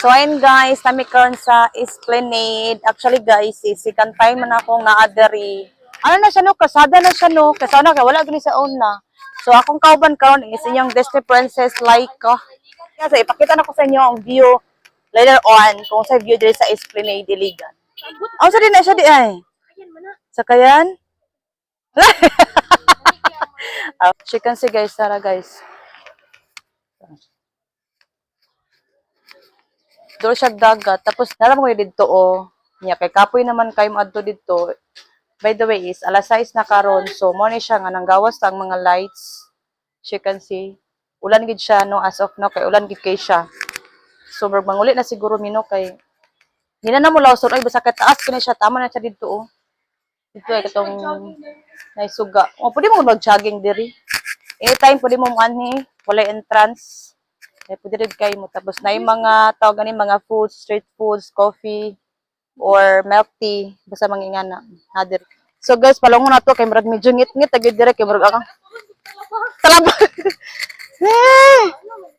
So, ayun guys, nami karon sa Esplanade. Actually guys, second time man ako nga aderi. Ano na siya no? Kasada na siya no? Kasada na, wala gani sa una. So, akong kauban karon is inyong Disney Princess Laika. Kasi, ipakita na ko sa inyo ang view later on kung sa view dito sa Esplanade Iligan. Ang sa din na siya di ay. Sa kayan? Chicken si guys, tara guys. Doon siya dagat. Tapos, naram ko dito, oh. Nya, kay kapoy naman kayo adto dito. By the way, is alas 6 na karon. So, mo ni siya nga nanggawas ang mga lights. As you can see. Ulan gid siya, no? As of now, kay ulan gid kay siya. So, mangulit na siguro mino kay hindi na mo lawson. Ay, basta kataas ko na siya. Tama na siya dito, oh. Dito ay katong naisuga. O, pwede mo mag-jogging diri. Anytime, pwede mo manhi. Wala entrance. Pwede rin kayo mo. Tapos na yung mga tawag ganin, mga foods, street foods, coffee, or milk tea. Basta mangingana. Hadir. So guys, palungo na to. Kay marag medyo ngit-ngit. Agad direct. Kay marag akang talaba.